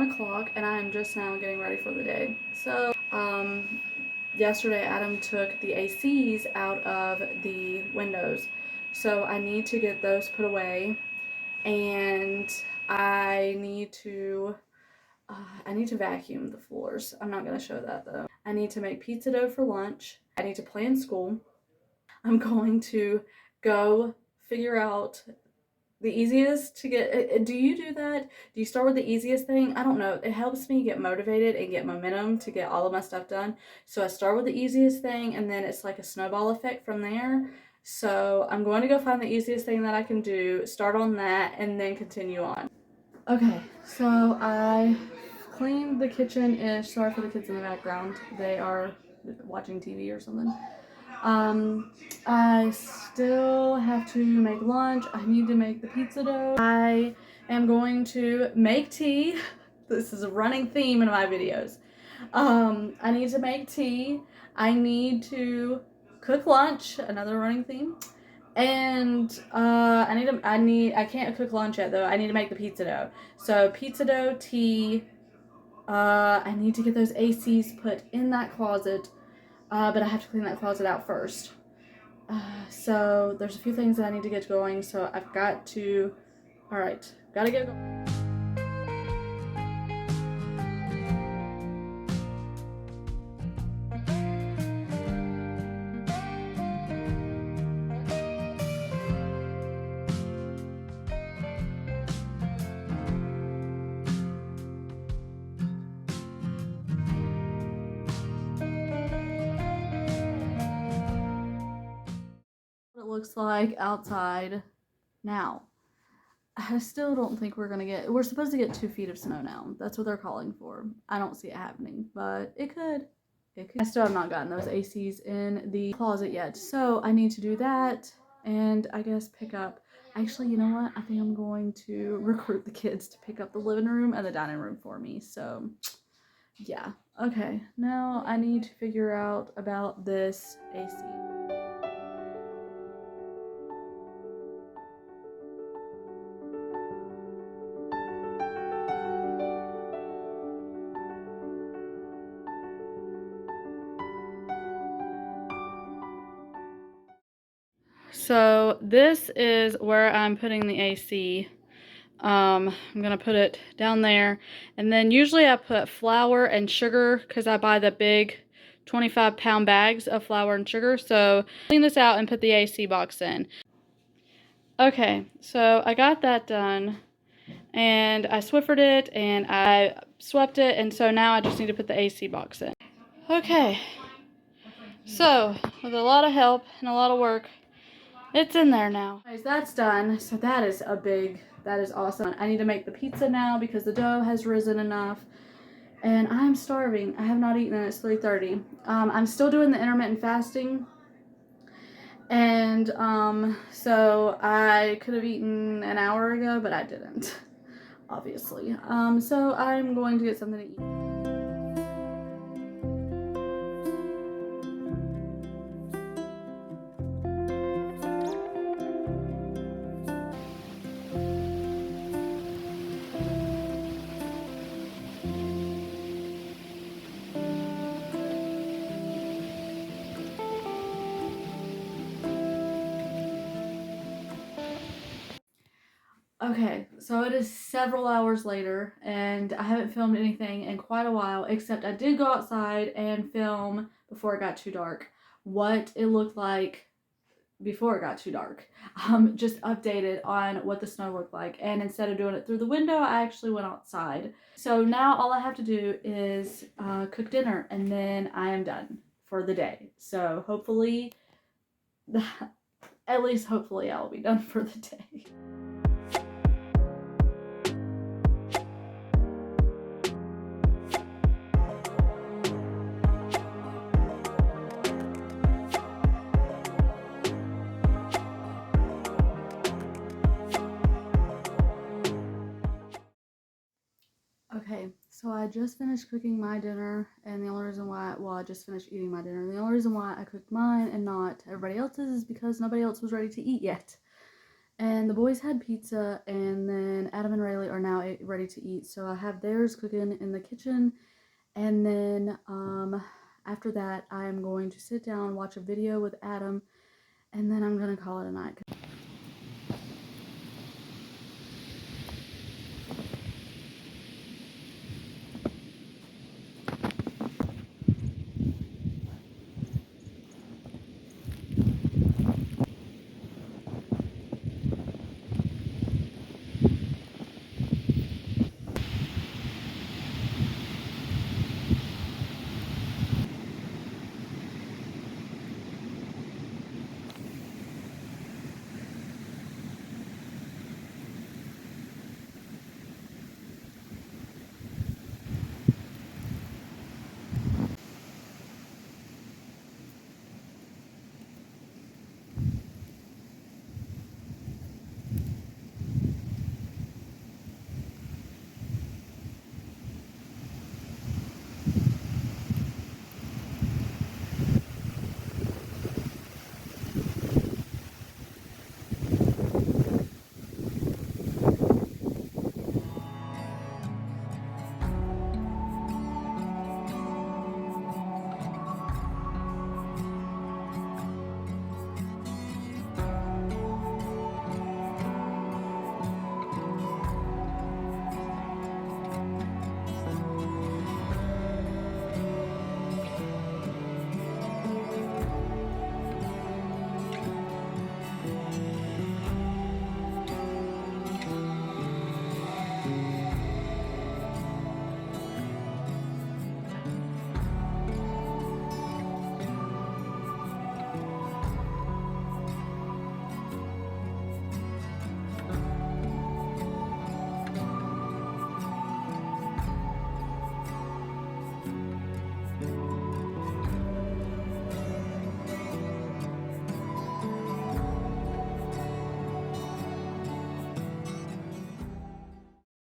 1 o'clock and I'm just now getting ready for the day. So, yesterday Adam took the ACs out of the windows. So I need to get those put away, and I need to vacuum the floors. I'm not going to show that though. I need to make pizza dough for lunch. I need to plan school. I'm going to go figure out the easiest to get. Do you do that? Do you start with the easiest thing? I don't know. It helps me get motivated and get momentum to get all of my stuff done. So I start with the easiest thing, and then it's like a snowball effect from there. So I'm going to go find the easiest thing that I can do, start on that, and then continue on. Okay, so I cleaned the kitchen-ish. Sorry for the kids in the background. They are watching TV or something. I still have to make lunch. I need to make the pizza dough. I am going to make tea. This is a running theme in my videos. I need to make tea. I need to cook lunch, another running theme. And I can't cook lunch yet though. I need to make the pizza dough. So pizza dough, tea. I need to get those ACs put in that closet. But I have to clean that closet out first. So there's a few things that I need to get going. So I've got to, alright, gotta get going. What it looks like outside now. I still don't think we're supposed to get 2 feet of snow now. That's what they're calling for. I don't see it happening, but it could. I still have not gotten those ACs in the closet yet. So I need to do that and I guess pick up. Actually, you know what? I think I'm going to recruit the kids to pick up the living room and the dining room for me. So yeah. Okay. Now I need to figure out about this AC. So this is where I'm putting the AC. I'm gonna put it down there, and then usually I put flour and sugar because I buy the big 25-pound bags of flour and sugar. So clean this out and put the AC box in. Okay, so I got that done, and I Swiffered it and I swept it, and so now I just need to put the AC box in. Okay, so with a lot of help and a lot of work, it's in there now. Guys, that's done. So that is awesome. I need to make the pizza now because the dough has risen enough. And I'm starving. I have not eaten and it's 3:30. I'm still doing the intermittent fasting. And so I could have eaten an hour ago, but I didn't, obviously. So I'm going to get something to eat. Okay, so it is several hours later, and I haven't filmed anything in quite a while, except I did go outside and film before it got too dark what it looked like before it got too dark. Just updated on what the snow looked like, and instead of doing it through the window, I actually went outside. So now all I have to do is cook dinner, and then I am done for the day. So hopefully, at least hopefully I will be done for the day. Okay, so I just finished cooking my dinner, and the only reason why, well, I just finished eating my dinner. The only reason why I cooked mine and not everybody else's is because nobody else was ready to eat yet. And the boys had pizza, and then Adam and Rayleigh are now ready to eat. So I have theirs cooking in the kitchen, and then after that, I'm going to sit down, watch a video with Adam, and then I'm gonna call it a night.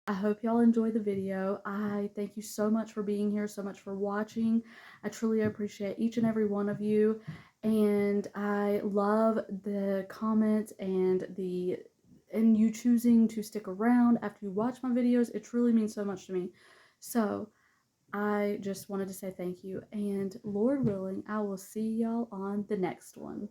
I hope y'all enjoy the video. I thank you so much for being here, so much for watching. I truly appreciate each and every one of you. And I love the comments and you choosing to stick around after you watch my videos. It truly means so much to me. So I just wanted to say thank you. And Lord willing, I will see y'all on the next one.